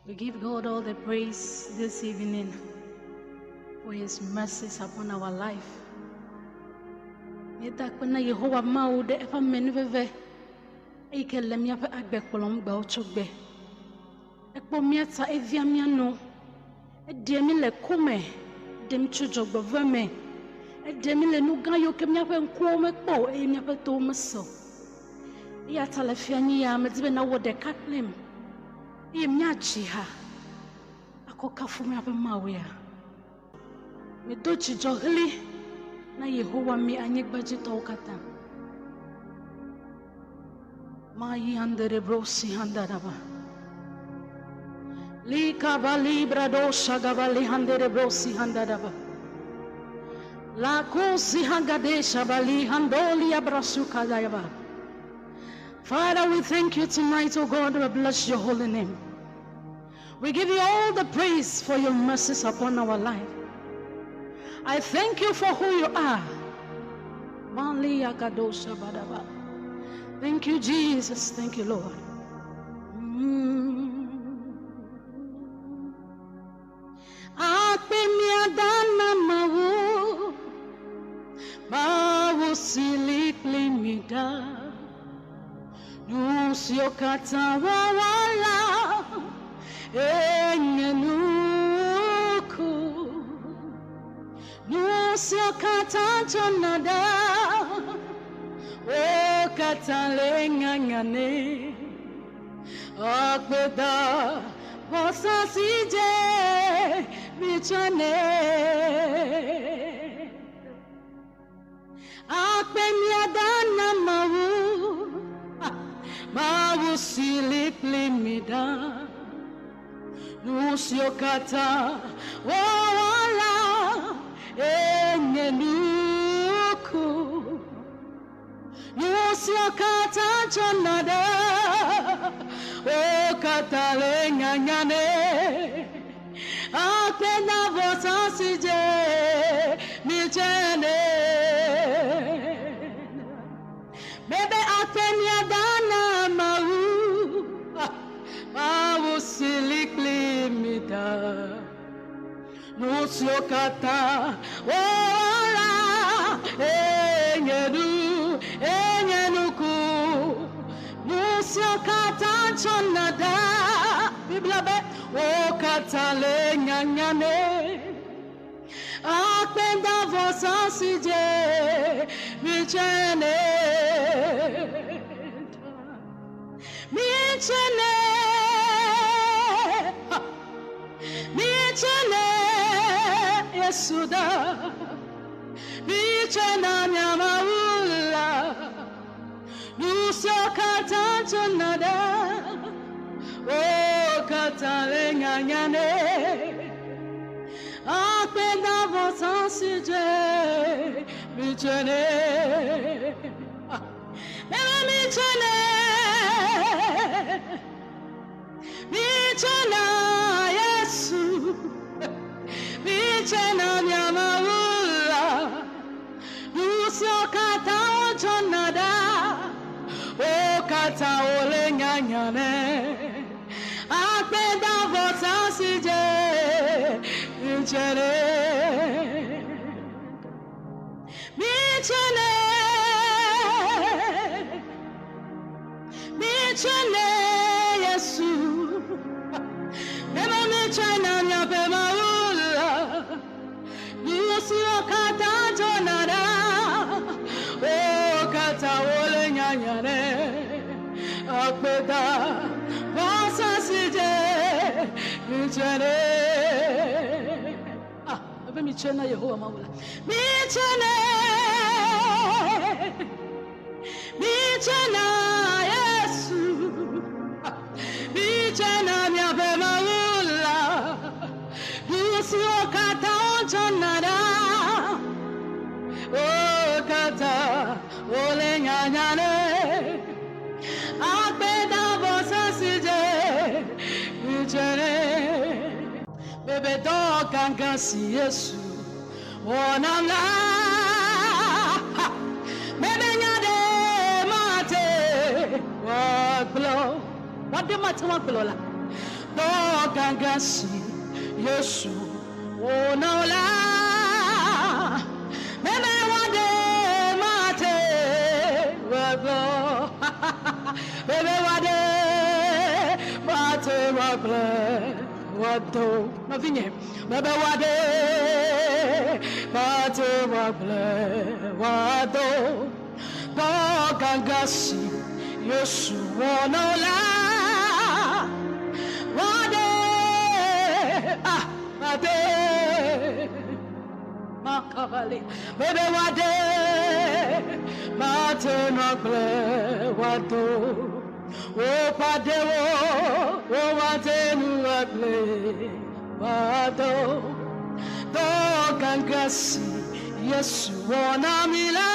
We give God all the praise this evening for His mercies upon our life. Medakwana Yehovah maude efa menveve ike lemia pe agbe kolom gba ochogbe. Ekpo miata evia miano edemi le kome dem chujogbo veme edemi le nuga yo ke mia pe nko me kpo e mia pe to meso. Ya talafia ni ya medibe na wode kaklem. Mnyachiha akokafu me abemawe me dochi johli na Yehovah mi anyegbaji tokata ma yandere brosi handaraba li kabali brado shagabali handere brosi handaraba la kosi hangadesha bali handoli abrasuka dayaba. Father, we thank you tonight, oh God. We bless your holy name. We give you all the praise for your mercies upon our life. I thank you for who you are. Thank you, Jesus. Thank you, Lord. Nusio katawala enyenuku Nusio katajonada o katalengangane akbeda bosasije bichane akpemiadana mawu Mawu silik limida Nusio kata wala enyenuku Nusio kata jonada o kata lenganyane Apena vosasije michene Bebe apenya dana Mawu silik limita Nusio kata wala enyenuku Nusio kata jonada Biblia be o kata lenganyane Apenda vosasije michene Michene Yesuda Michena nyamaula Nusio kata jonada O kata lenganyane Apenda vosasije Michene Michene Michena Yesu Michena nyamaula Nusio kata jonada O kata olenganyane Apenda vosasije Michene Michene Michene Yesu Bema michena nyabe maula Nusio kata jonada O kata ole nyanyane Akbeda Vasasije Michene Abe michena Yehovah maula Michene Michena Yesu Michena nyabe maula Nusio kata jonada O kata ole nyanyane Akbeda vosasije Michene Bebe do kankasi Yesu Onamla Bebe nyade mate Wakblo What the matter wakblo la gangasi Yesu onola meme wade mate wabo meme wade mate wable wado novinye meme wade mate wable wado go gangasi Yesu onola wade wade makavali bebe wade mate noble wado o padewo o wade nuable wado do gangasi Yesu wonamila